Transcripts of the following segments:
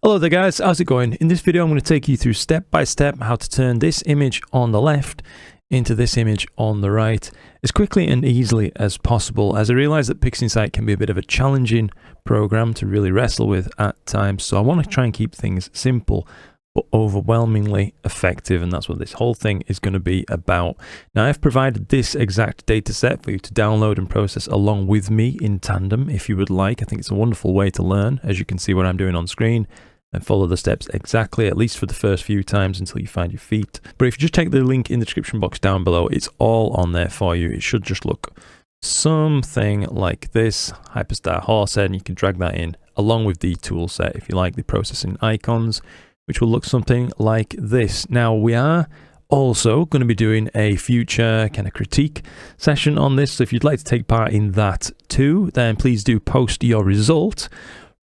Hello there guys, how's it going? In this video I'm going to take you through step by step how to turn this image on the left into this image on the right as quickly and easily as possible, as I realize that PixInsight can be a bit of a challenging program to really wrestle with at times. So I want to try and keep things simple but overwhelmingly effective, and that's what this whole thing is going to be about. Now I've provided this exact data set for you to download and process along with me in tandem if you would like. I think it's a wonderful way to learn, as you can see what I'm doing on screen, and follow the steps exactly, at least for the first few times until you find your feet. But if you just check the link in the description box down below, it's all on there for you. It should just look something like this, Hyperstar Horsehead, and you can drag that in along with the tool set if you like, the processing icons, which will look something like this. Now we are also going to be doing a future kind of critique session on this, so if you'd like to take part in that too, then please do post your result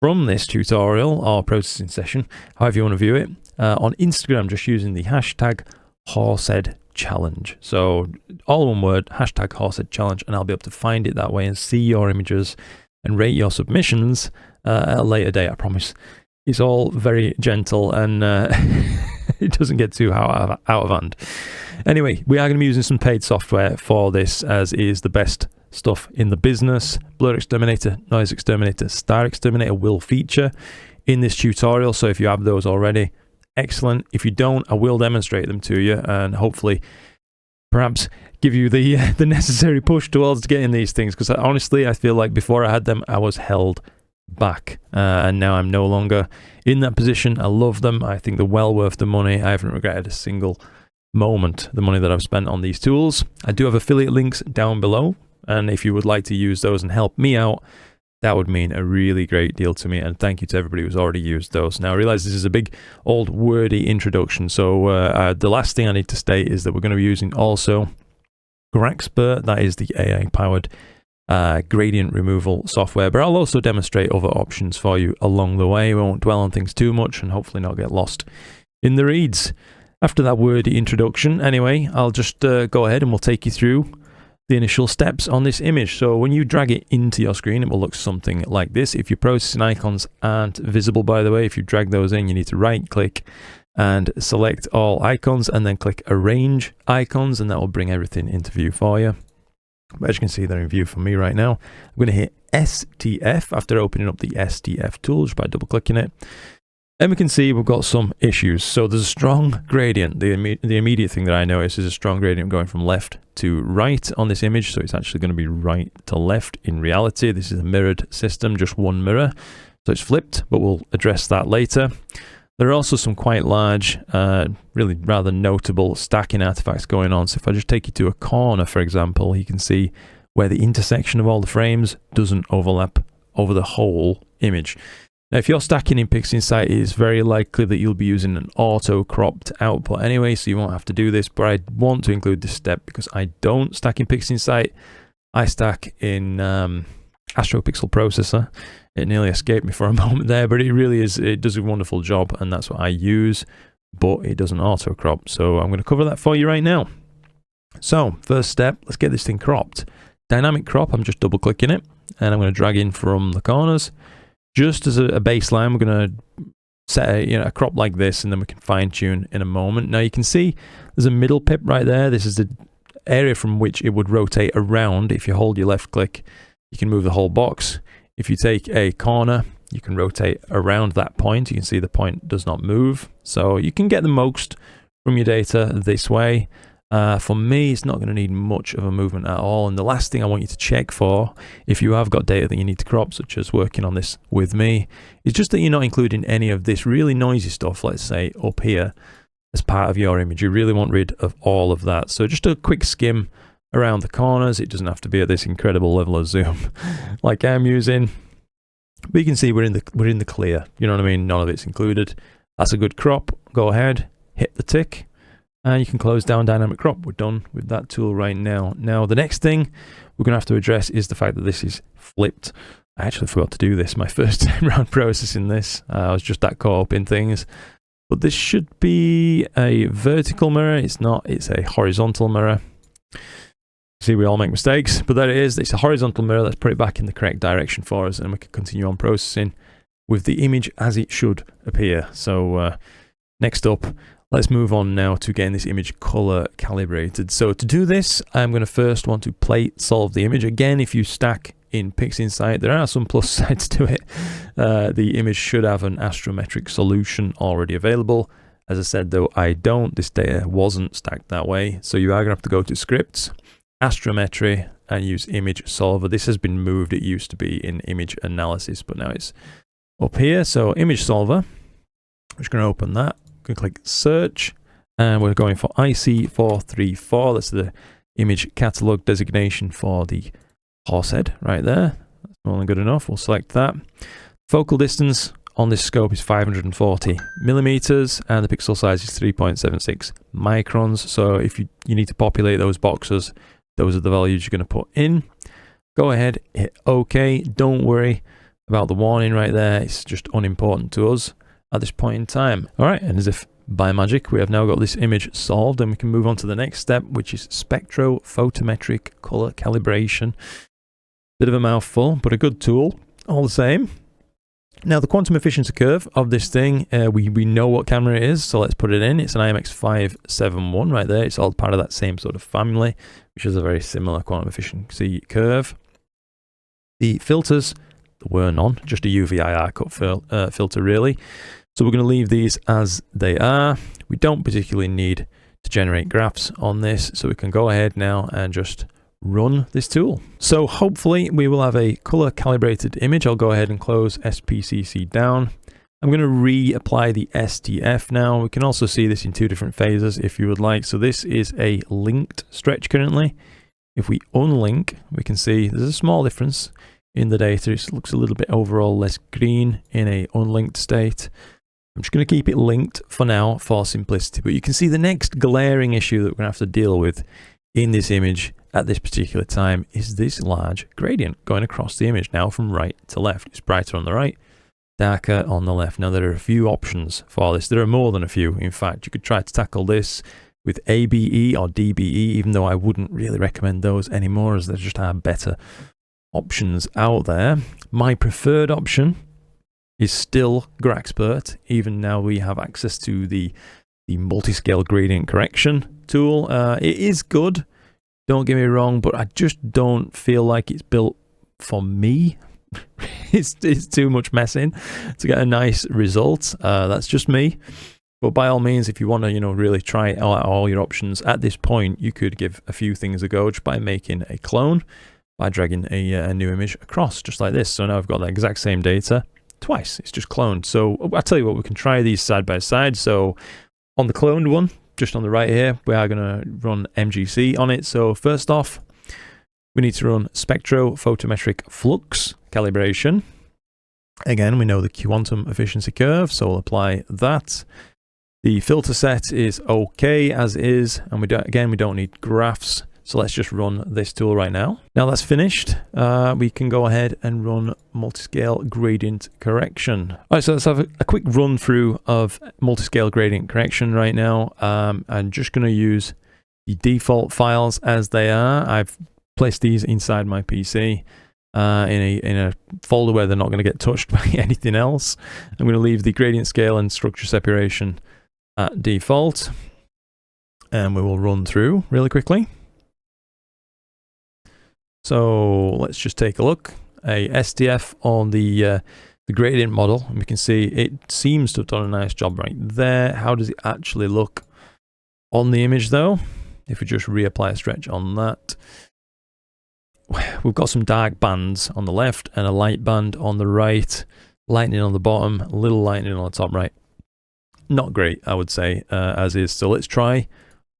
from this tutorial or processing session, however you want to view it, on Instagram, just using the hashtag Horsehead Challenge. So all one word, hashtag Horsehead Challenge, and I'll be able to find it that way and see your images and rate your submissions at a later date, I promise. It's all very gentle and it doesn't get too out of hand. Anyway, we are going to be using some paid software for this, as is the best stuff in the business. BlurXTerminator, NoiseXTerminator, StarXTerminator will feature in this tutorial, so if you have those already, excellent. If you don't, I will demonstrate them to you and hopefully perhaps give you the necessary push towards getting these things, because honestly I feel like before I had them I was held back, and now I'm no longer in that position. I love them. I think they're well worth the money. I haven't regretted a single moment the money that I've spent on these tools. I do have affiliate links down below, and if you would like to use those and help me out, that would mean a really great deal to me, and thank you to everybody who's already used those. Now I realize this is a big old wordy introduction, so the last thing I need to state is that we're going to be using also GradientXTerminator, that is the AI powered gradient removal software, but I'll also demonstrate other options for you along the way. We won't dwell on things too much and hopefully not get lost in the reads. After that wordy introduction, anyway, I'll just go ahead and we'll take you through the initial steps on this image. So when you drag it into your screen, it will look something like this. If your processing icons aren't visible, by the way, if you drag those in, you need to right click and select all icons and then click arrange icons, and that will bring everything into view for you. But as you can see, they're in view for me right now. I'm going to hit STF after opening up the STF tool just by double clicking it. And we can see we've got some issues. So there's a strong gradient. The immediate thing that I notice is a strong gradient going from left to right on this image. So it's actually going to be right to left in reality. This is a mirrored system, just one mirror. So it's flipped, but we'll address that later. There are also some quite large, really rather notable stacking artifacts going on. So if I just take you to a corner, for example, you can see where the intersection of all the frames doesn't overlap over the whole image. Now, if you're stacking in PixInsight, it is very likely that you'll be using an auto-cropped output anyway, so you won't have to do this, but I want to include this step because I don't stack in PixInsight. I stack in AstroPixel Processor. It nearly escaped me for a moment there, but it really is, it does a wonderful job, and that's what I use, but it doesn't auto-crop, so I'm going to cover that for you right now. So, first step, let's get this thing cropped. Dynamic crop, I'm just double-clicking it, and I'm going to drag in from the corners. Just as a baseline, we're going to set a crop like this, and then we can fine-tune in a moment. Now you can see there's a middle pip right there. This is the area from which it would rotate around. If you hold your left click, you can move the whole box. If you take a corner, you can rotate around that point. You can see the point does not move. So you can get the most from your data this way. For me, it's not going to need much of a movement at all. And the last thing I want you to check for, if you have got data that you need to crop, such as working on this with me, is just that you're not including any of this really noisy stuff, let's say up here, as part of your image. You really want rid of all of that. So just a quick skim around the corners. It doesn't have to be at this incredible level of zoom like I'm using. But you can see we're in the clear. You know what I mean? None of it's included. That's a good crop. Go ahead, hit the tick. And you can close down dynamic crop. We're done with that tool right now. Now, the next thing we're going to have to address is the fact that this is flipped. I actually forgot to do this my first time around processing this. I was just that caught up in things. But this should be a vertical mirror. It's not. It's a horizontal mirror. See, we all make mistakes, but there it is. It's a horizontal mirror. Let's put it back in the correct direction for us, and we can continue on processing. with the image as it should appear. So next up, let's move on now to getting this image color calibrated. So to do this, I'm going to first want to plate solve the image. Again, if you stack in PixInsight, there are some plus sides to it. The image should have an astrometric solution already available. As I said, though, I don't. This data wasn't stacked that way. So you are going to have to go to Scripts, Astrometry, and use Image Solver. This has been moved. It used to be in Image Analysis, but now it's up here. So Image Solver, I'm just going to open that. Going to click Search, and we're going for IC434. That's the image catalog designation for the horsehead right there. That's more than good enough. We'll select that. Focal distance on this scope is 540 millimeters, and the pixel size is 3.76 microns. So if you need to populate those boxes, those are the values you're going to put in. Go ahead, hit OK. Don't worry about the warning right there. It's just unimportant to us at this point in time. All right, and as if by magic, we have now got this image solved, and we can move on to the next step, which is spectrophotometric color calibration. Bit of a mouthful, but a good tool all the same. Now, the quantum efficiency curve of this thing, we know what camera it is, so let's put it in. It's an IMX571 right there. It's all part of that same sort of family, which is a very similar quantum efficiency curve. The filters, there were none, just a UV-IR cut filter really. So we're going to leave these as they are. We don't particularly need to generate graphs on this, so we can go ahead now and just run this tool. So hopefully we will have a color calibrated image. I'll go ahead and close SPCC down. I'm going to reapply the STF now. We can also see this in two different phases if you would like. So this is a linked stretch currently. If we unlink, we can see there's a small difference in the data. It looks a little bit overall less green in a unlinked state. I'm just going to keep it linked for now for simplicity, but you can see the next glaring issue that we're going to have to deal with in this image at this particular time is this large gradient going across the image now from right to left. It's brighter on the right, darker on the left. Now there are a few options for this. There are more than a few. In fact, you could try to tackle this with ABE or DBE, even though I wouldn't really recommend those anymore, as there just are better options out there. My preferred option is still GradientXpert, even now we have access to the multi-scale gradient correction tool. It is good, don't get me wrong, but I just don't feel like it's built for me. it's too much messing to get a nice result. That's just me. But by all means, if you want to, really try out all your options at this point, you could give a few things a go just by making a clone, by dragging a new image across, just like this. So now I've got the exact same data twice. It's just cloned. So I'll tell you what, we can try these side by side. So on the cloned one, just on the right here, we are going to run MGC on it. So first off, we need to run spectrophotometric flux calibration. Again, we know the quantum efficiency curve, so we'll apply that. The filter set is okay as is, and we don't need graphs. So let's just run this tool right now. Now that's finished, we can go ahead and run multi-scale gradient correction. All right, so let's have a quick run through of multi-scale gradient correction right now. I'm just going to use the default files as they are. I've placed these inside my PC in a folder where they're not going to get touched by anything else. I'm going to leave the gradient scale and structure separation at default, and we will run through really quickly. So let's just take a look. A STF on the gradient model, and we can see it seems to have done a nice job right there. How does it actually look on the image though? If we just reapply a stretch on that, we've got some dark bands on the left and a light band on the right, lightning on the bottom, a little lightning on the top right. Not great, I would say, as is. So let's try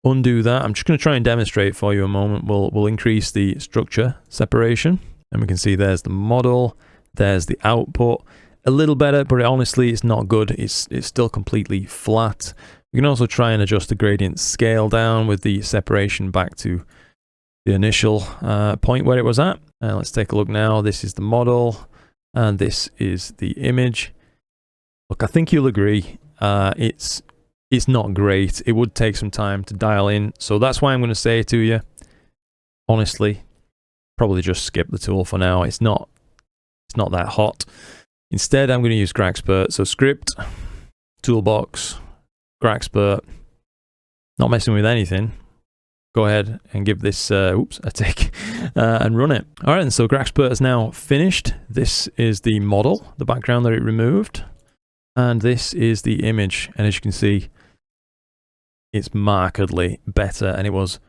undo that. I'm just going to try and demonstrate for you a moment. We'll increase the structure separation, and we can see there's the model, there's the output. A little better, but honestly it's not good. It's still completely flat. We can also try and adjust the gradient scale down with the separation back to the initial point where it was at. Let's take a look now. This is the model and this is the image. Look, I think you'll agree it's not great. It would take some time to dial in. So that's why I'm going to say to you, honestly, probably just skip the tool for now. It's not that hot. Instead, I'm going to use GradientXpert. So script, toolbox, GradientXpert, not messing with anything. Go ahead and give this a tick and run it. All right, and so GradientXpert is now finished. This is the model, the background that it removed, and this is the image. And as you can see, it's markedly better, and it was,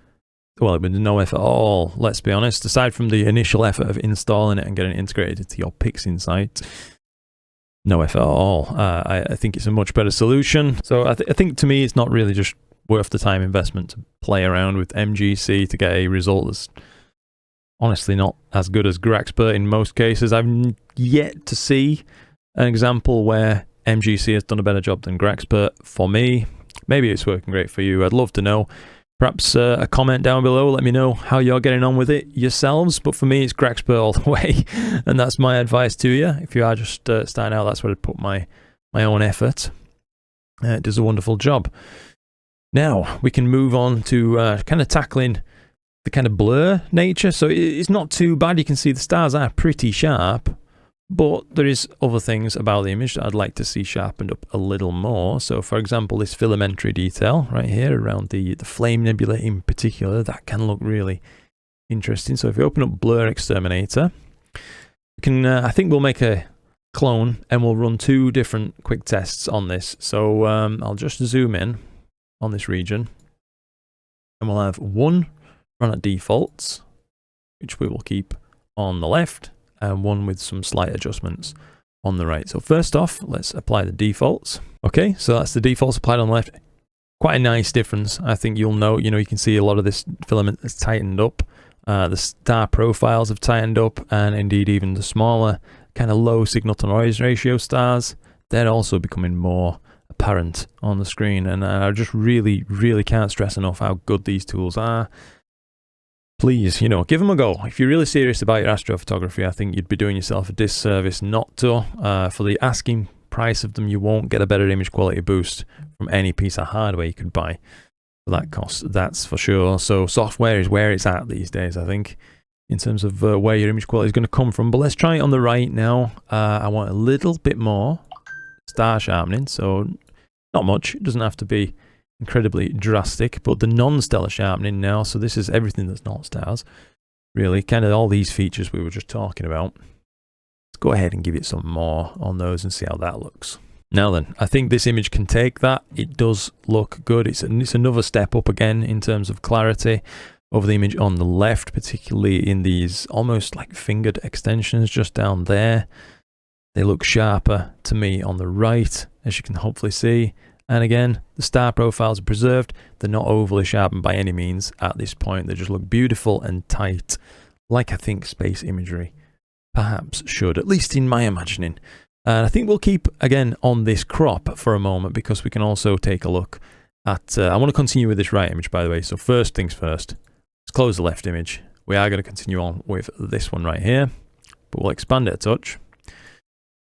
well, it was no effort at all, let's be honest, aside from the initial effort of installing it and getting it integrated into your PixInsight. No effort at all. I think it's a much better solution. So I think to me, it's not really just worth the time investment to play around with MGC to get a result that's honestly not as good as GradientXpert in most cases. I've yet to see an example where MGC has done a better job than GradientXpert for me. Maybe it's working great for you. I'd love to know. Perhaps a comment down below. Let me know how you're getting on with it yourselves. But for me, it's GradientXpert all the way. And that's my advice to you. If you are just starting out, that's where I'd put my own effort. It does a wonderful job. Now, we can move on to kind of tackling the kind of blur nature. So it's not too bad. You can see the stars are pretty sharp. But there is other things about the image that I'd like to see sharpened up a little more. So for example, this filamentary detail right here around the flame nebula in particular, that can look really interesting. So if you open up BlurXTerminator, we can, I think we'll make a clone and we'll run 2 different quick tests on this. So I'll just zoom in on this region and we'll have one run at defaults, which we will keep on the left, and one with some slight adjustments on the right. So first off, let's apply the defaults. Okay, so that's the defaults applied on the left. Quite a nice difference. I think you'll note, you can see a lot of this filament has tightened up. The star profiles have tightened up, and indeed even the smaller kind of low signal to noise ratio stars, they're also becoming more apparent on the screen. And I just really can't stress enough how good these tools are. Please, give them a go. If you're really serious about your astrophotography, I think you'd be doing yourself a disservice not to. For the asking price of them, you won't get a better image quality boost from any piece of hardware you could buy for that cost, that's for sure. So software is where it's at these days, I think, in terms of where your image quality is going to come from. But let's try it on the right now. I want a little bit more star sharpening, so not much. It doesn't have to be incredibly drastic, but the non-stellar sharpening now, so this is everything that's not stars, really, kind of all these features we were just talking about. Let's go ahead and give it some more on those and see how that looks. Now then, I think this image can take that. It does look good. It's another step up again in terms of clarity over the image on the left, particularly in these almost like fingered extensions just down there. They look sharper to me on the right, as you can hopefully see. And again, the star profiles are preserved. They're not overly sharpened by any means at this point. They just look beautiful and tight, like I think space imagery perhaps should, at least in my imagining. And I think we'll keep, again, on this crop for a moment, because we can also take a look at... I want to continue with this right image, by the way. So first things first, let's close the left image. We are going to continue on with this one right here, but we'll expand it a touch.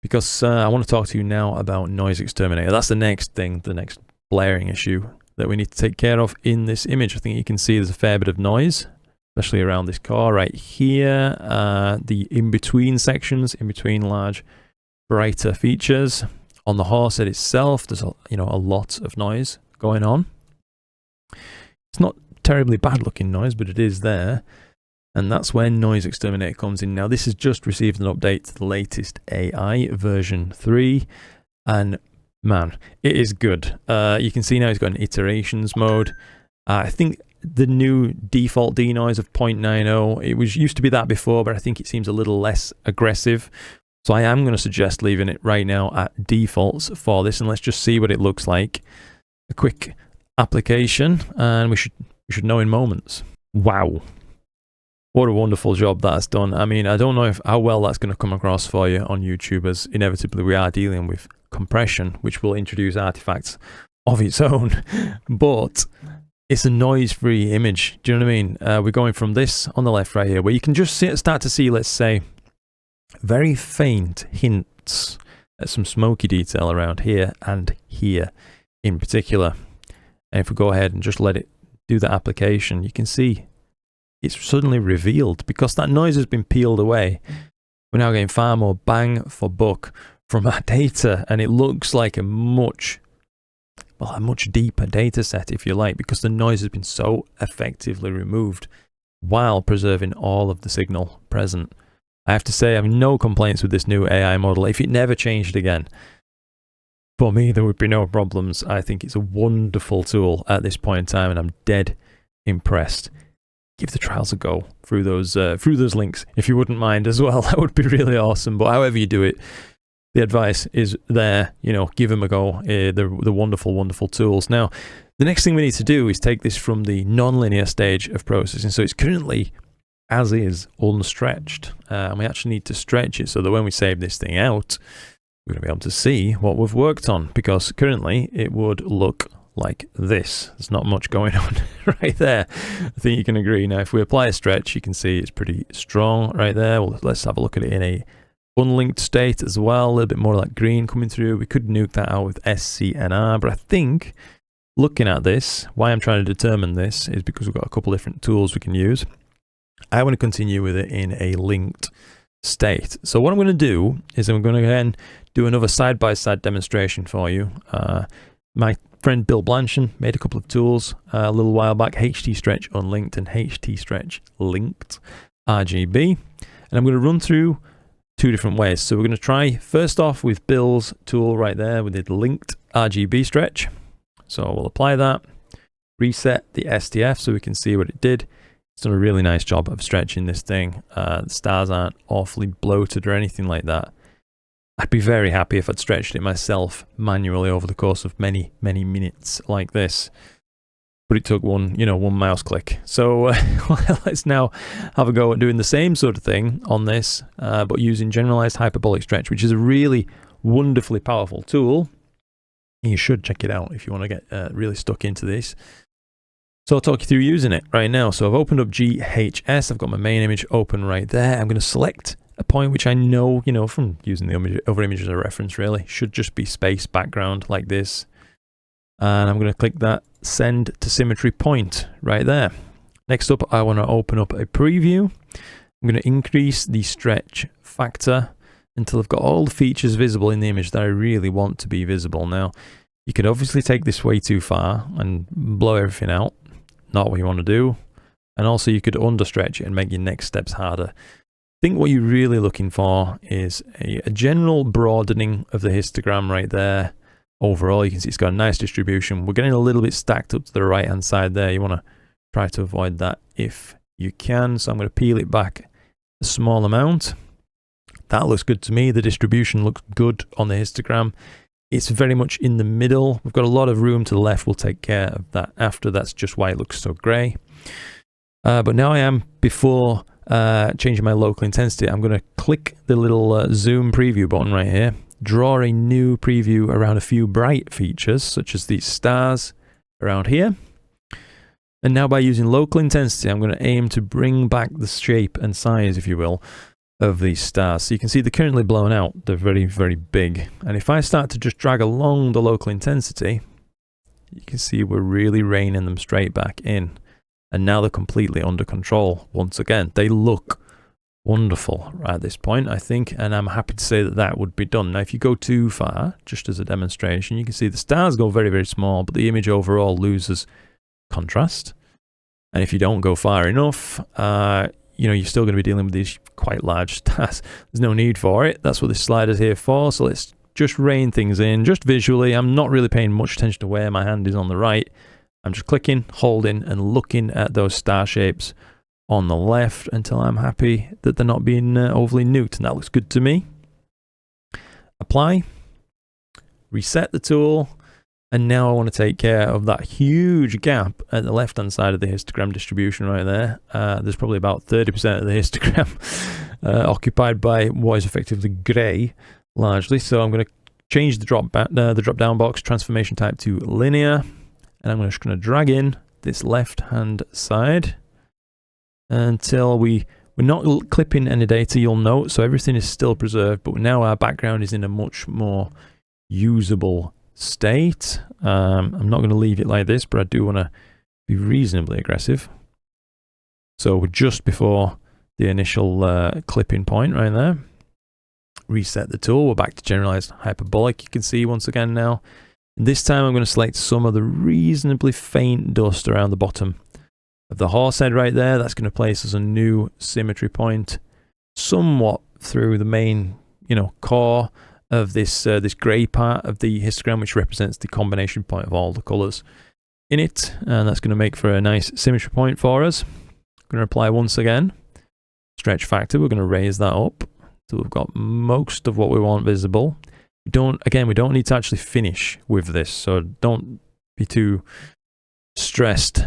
Because I want to talk to you now about NoiseXTerminator. That's the next thing, the next blaring issue that we need to take care of in this image. I think you can see there's a fair bit of noise, especially around this core right here. The in-between sections, in between large, brighter features. On the horse head itself, there's a lot of noise going on. It's not terribly bad looking noise, but it is there. And that's where NoiseXTerminator comes in. Now, this has just received an update to the latest AI version 3. And man, it is good. You can see now it's got an iterations mode. I think the new default denoise of 0.90, it used to be that before, but I think it seems a little less aggressive. So I am going to suggest leaving it right now at defaults for this, and let's just see what it looks like. A quick application, and we should know in moments. Wow. What a wonderful job that's done. I mean, I don't know how well that's going to come across for you on YouTube, as inevitably we are dealing with compression, which will introduce artifacts of its own. But it's a noise-free image. Do you know what I mean? We're going from this on the left right here, where you can just start to see, let's say, very faint hints at some smoky detail around here and here in particular. And if we go ahead and just let it do that application, you can see it's suddenly revealed, because that noise has been peeled away. We're now getting far more bang for buck from our data, and it looks like a much deeper data set, if you like, because the noise has been so effectively removed while preserving all of the signal present. I have to say, I have no complaints with this new AI model. If it never changed again, for me, there would be no problems. I think it's a wonderful tool at this point in time, and I'm dead impressed. Give the trials a go through those links, if you wouldn't mind as well. That would be really awesome. But however you do it, the advice is there. You know, give them a go. They're wonderful, wonderful tools. Now, the next thing we need to do is take this from the non-linear stage of processing. So it's currently, as is, unstretched. And we actually need to stretch it so that when we save this thing out, we're going to be able to see what we've worked on, because currently it would look like this. There's not much going on right there. I think you can agree. Now, if we apply a stretch, you can see it's pretty strong right there. Well, let's have a look at it in a unlinked state as well. A little bit more like green coming through. We could nuke that out with SCNR, but I think looking at this, why I'm trying to determine this is because we've got a couple different tools we can use. I want to continue with it in a linked state. So what I'm going to do is I'm going to again do another side-by-side demonstration for you. My friend Bill Blanchon made a couple of tools a little while back, HT-Stretch Unlinked and HT-Stretch Linked RGB. And I'm going to run through two different ways. So we're going to try first off with Bill's tool right there with the linked RGB stretch. So we'll apply that, reset the STF so we can see what it did. It's done a really nice job of stretching this thing. The stars aren't awfully bloated or anything like that. I'd be very happy if I'd stretched it myself manually over the course of many, many minutes like this. But it took one mouse click. So let's now have a go at doing the same sort of thing on this, but using generalized hyperbolic stretch, which is a really wonderfully powerful tool. You should check it out if you want to get really stuck into this. So I'll talk you through using it right now. So I've opened up GHS. I've got my main image open right there. I'm going to select a point which I know, from using the other image as a reference, really. Should just be space background like this. And I'm going to click that send to symmetry point right there. Next up, I want to open up a preview. I'm going to increase the stretch factor until I've got all the features visible in the image that I really want to be visible. Now, you could obviously take this way too far and blow everything out. Not what you want to do. And also you could understretch it and make your next steps harder. I think what you're really looking for is a general broadening of the histogram right there. Overall, you can see it's got a nice distribution. We're getting a little bit stacked up to the right hand side there. You want to try to avoid that if you can. So I'm going to peel it back a small amount. That looks good to me. The distribution looks good on the histogram. It's very much in the middle. We've got a lot of room to the left. We'll take care of that after. That's just why it looks so grey. But now I am, before changing my local intensity, I'm going to click the little zoom preview button right here. Draw a new preview around a few bright features, such as these stars around here. And now by using local intensity, I'm going to aim to bring back the shape and size, if you will, of these stars. So you can see they're currently blown out. They're very, very big. And if I start to just drag along the local intensity, you can see we're really reining them straight back in. And now they're completely under control once again. They look wonderful at this point, I think, and I'm happy to say that that would be done. Now, if you go too far, just as a demonstration, you can see the stars go very, very small, but the image overall loses contrast. And if you don't go far enough, you're still going to be dealing with these quite large stars. There's no need for it. That's what this slider's here for. So let's just rein things in, just visually. I'm not really paying much attention to where my hand is on the right. I'm just clicking, holding, and looking at those star shapes on the left until I'm happy that they're not being overly nuked. And that looks good to me. Apply. Reset the tool. And now I want to take care of that huge gap at the left-hand side of the histogram distribution right there. There's probably about 30% of the histogram occupied by what is effectively grey, largely. So I'm going to change the drop-down box transformation type to linear. And I'm just going to drag in this left-hand side until we're not clipping any data, you'll note. So everything is still preserved, but now our background is in a much more usable state. I'm not going to leave it like this, but I do want to be reasonably aggressive. So we're just before the initial clipping point right there. reset the tool. We're back to generalized hyperbolic, you can see once again now. And this time I'm going to select some of the reasonably faint dust around the bottom of the horse head right there. That's going to place us a new symmetry point somewhat through the main, core of this this grey part of the histogram, which represents the combination point of all the colours in it, and that's going to make for a nice symmetry point for us. I'm going to apply once again stretch factor. We're going to raise that up so we've got most of what we want visible. We don't need to actually finish with this, so don't be too stressed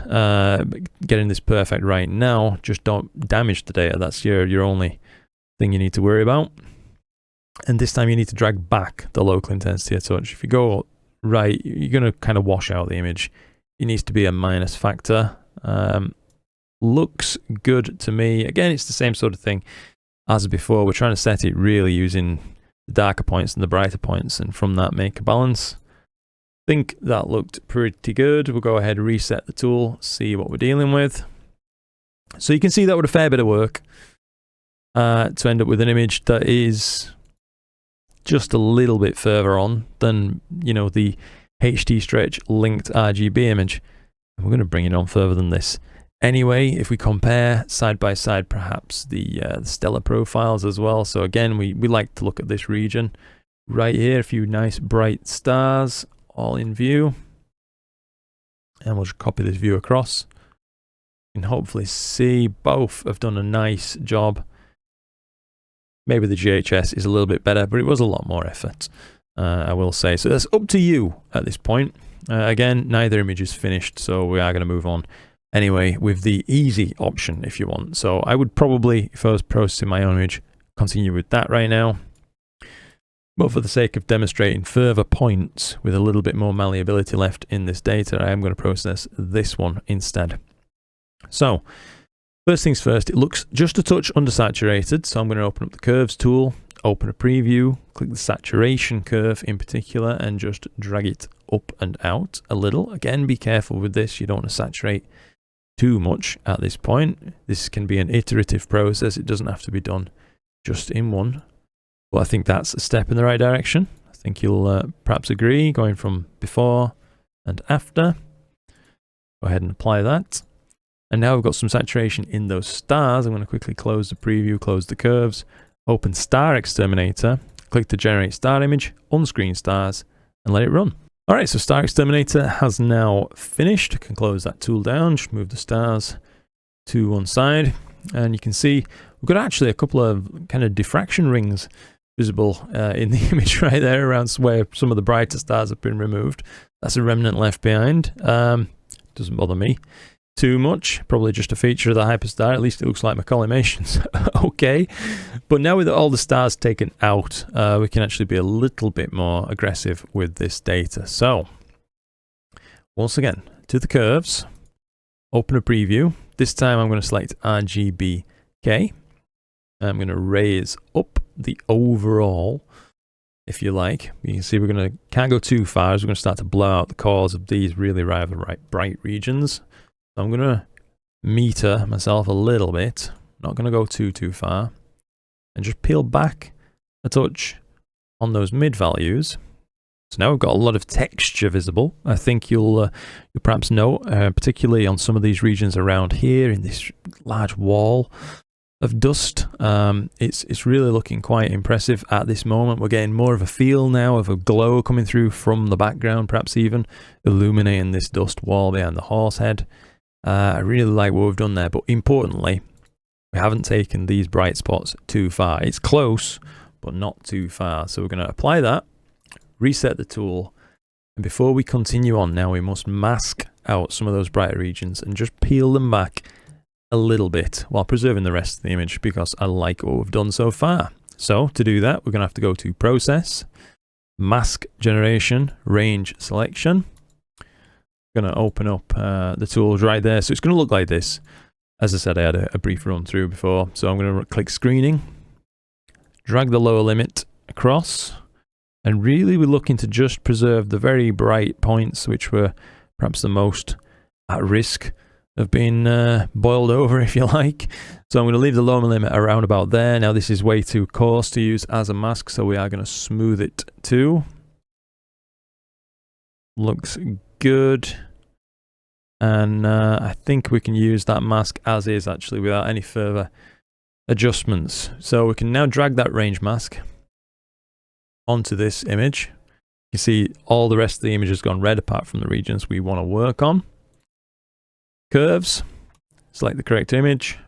getting this perfect right now. Just don't damage the data. That's your only thing you need to worry about. And this time you need to drag back the local intensity a touch. If you go right, you're going to kind of wash out the image. It needs to be a minus factor. Looks good to me. Again, it's the same sort of thing as before. We're trying to set it really using the darker points and the brighter points, and from that make a balance. I think that looked pretty good. We'll go ahead and reset the tool, see what we're dealing with. So you can see that with a fair bit of work to end up with an image that is just a little bit further on than, the HD stretch linked RGB image. And we're going to bring it on further than this. Anyway, if we compare side by side, perhaps the stellar profiles as well. So again, we like to look at this region right here. A few nice bright stars all in view. And we'll just copy this view across. You can hopefully see both have done a nice job. Maybe the GHS is a little bit better, but it was a lot more effort, I will say. So that's up to you at this point. Again, neither image is finished, so we are going to move on anyway with the easy option if you want. So I would probably, if I was processing my own image, continue with that right now. But for the sake of demonstrating further points with a little bit more malleability left in this data, I am going to process this one instead. So first things first, it looks just a touch undersaturated, so I'm going to open up the curves tool, open a preview, click the saturation curve in particular, and just drag it up and out a little. Again, be careful with this, you don't want to saturate too much at this point. This can be an iterative process, it doesn't have to be done just in one. But I think that's a step in the right direction. I think you'll perhaps agree, going from before and after. Go ahead and apply that. And now we've got some saturation in those stars. I'm going to quickly close the preview, close the curves, open StarXTerminator, click to generate star image, unscreen stars, and let it run. All right, so StarXTerminator has now finished. I can close that tool down, just move the stars to one side. And you can see we've got actually a couple of kind of diffraction rings visible in the image right there around where some of the brighter stars have been removed. That's a remnant left behind. Doesn't bother me too much, probably just a feature of the hyperstar. At least it looks like my collimation's okay. But now with all the stars taken out, we can actually be a little bit more aggressive with this data. So once again, to the curves, open a preview. This time I'm going to select RGBK. I'm going to raise up the overall, if you like. You can see can't go too far as we're going to start to blow out the cores of these really rather bright regions. I'm going to meter myself a little bit, not going to go too far, and just peel back a touch on those mid values. So now we've got a lot of texture visible. I think you'll perhaps know, particularly on some of these regions around here in this large wall of dust. It's really looking quite impressive at this moment. We're getting more of a feel now of a glow coming through from the background, perhaps even illuminating this dust wall behind the horse head. I really like what we've done there, but importantly, we haven't taken these bright spots too far. It's close, but not too far. So we're going to apply that, reset the tool, and before we continue on now, we must mask out some of those brighter regions and just peel them back a little bit while preserving the rest of the image, because I like what we've done so far. So to do that, we're going to have to go to Process, Mask Generation, Range Selection. Going to open up the tools right there. So it's going to look like this. As I said, I had a brief run through before. So I'm going to click Screening, drag the lower limit across, and really we're looking to just preserve the very bright points which were perhaps the most at risk have been boiled over, if you like. So I'm going to leave the loma limit around about there. Now this is way too coarse to use as a mask, so we are going to smooth it too. Looks good. And I think we can use that mask as is, actually, without any further adjustments. So we can now drag that range mask onto this image. You can see all the rest of the image has gone red apart from the regions we want to work on. Curves, select the correct image,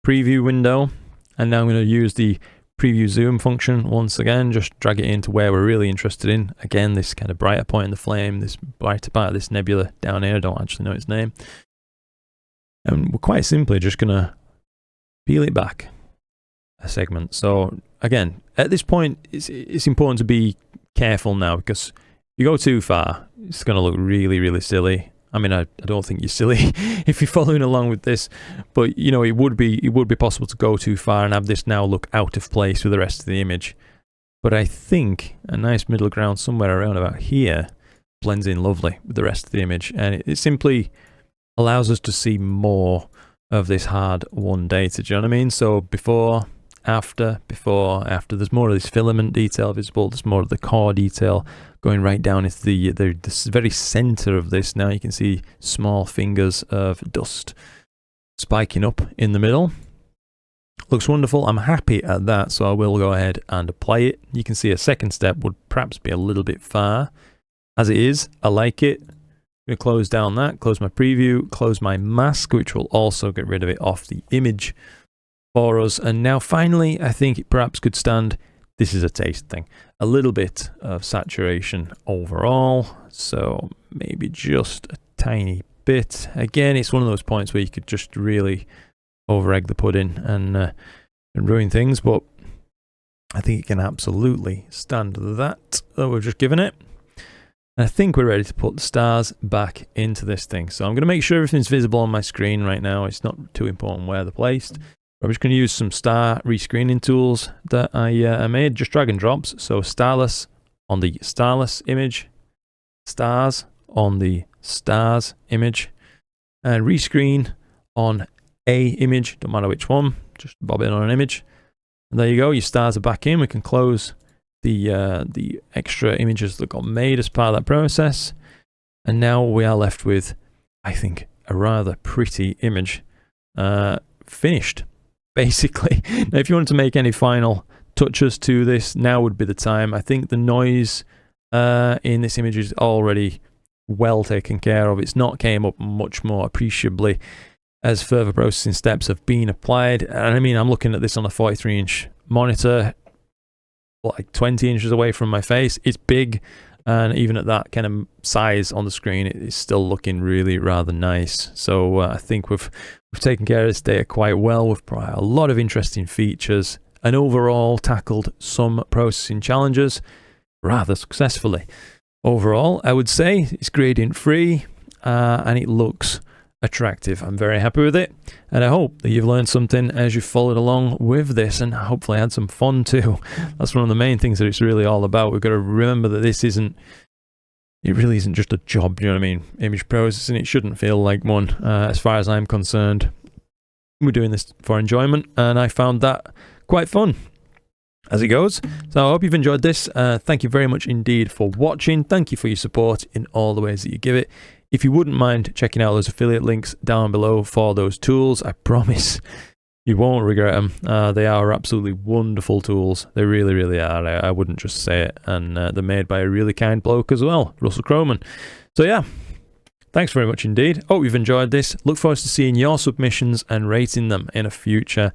preview window, and now I'm going to use the preview zoom function once again, just drag it into where we're really interested in. Again, this kind of brighter point in the flame, this brighter part of this nebula down here, I don't actually know its name. And we're quite simply just going to peel it back a segment. So again, at this point, it's important to be careful now, because if you go too far, it's going to look really, really silly. I mean, I don't think you're silly if you're following along with this, but you know, it would be possible to go too far and have this now look out of place with the rest of the image. But I think a nice middle ground somewhere around about here blends in lovely with the rest of the image, and it simply allows us to see more of this hard-won data. Do you know what I mean? So before, after, there's more of this filament detail visible, there's more of the core detail going right down into the very center of this. Now you can see small fingers of dust spiking up in the middle. Looks wonderful. I'm happy at that, so I will go ahead and apply it. You can see a second step would perhaps be a little bit far. As it is, I like it. I'm going to close down that, close my preview, close my mask, which will also get rid of it off the image for us. And now finally, I think it perhaps could stand, this is a taste thing, a little bit of saturation overall. So maybe just a tiny bit. Again, it's one of those points where you could just really over egg the pudding and ruin things, but I think it can absolutely stand that we've just given it. And I think we're ready to put the stars back into this thing. So I'm going to make sure everything's visible on my screen right now. It's not too important where they're placed. I'm just going to use some star rescreening tools that I made, just drag and drops. So starless on the starless image, stars on the stars image, and rescreen on a image, don't matter which one, just bob it on an image. And there you go, your stars are back in. We can close the extra images that got made as part of that process. And now we are left with, I think, a rather pretty image finished. Basically, now if you want to make any final touches to this, now would be the time. I think the noise in this image is already well taken care of. It's not came up much more appreciably as further processing steps have been applied. And I mean, I'm looking at this on a 43-inch monitor, like 20 inches away from my face. It's big, and even at that kind of size on the screen, it's still looking really rather nice. So I think we've taken care of this data quite well. We've provided a lot of interesting features and overall tackled some processing challenges rather successfully. Overall, I would say it's gradient free and it looks attractive. I'm very happy with it, and I hope that you've learned something as you followed along with this, and hopefully had some fun too. That's one of the main things that it's really all about. We've got to remember that this isn't, it really isn't just a job, you know what I mean? Image processing, it shouldn't feel like one. As far as I'm concerned, we're doing this for enjoyment, and I found that quite fun as it goes. So I hope you've enjoyed this. Thank you very much indeed for watching. Thank you for your support in all the ways that you give it. If you wouldn't mind checking out those affiliate links down below for those tools, I promise you won't regret them. They are absolutely wonderful tools. They really, really are. I wouldn't just say it. And they're made by a really kind bloke as well, Russell Croman. So yeah, thanks very much indeed. Hope you've enjoyed this. Look forward to seeing your submissions and rating them in a future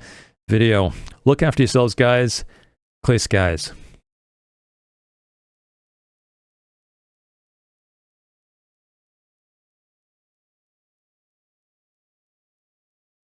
video. Look after yourselves, guys. Clear skies.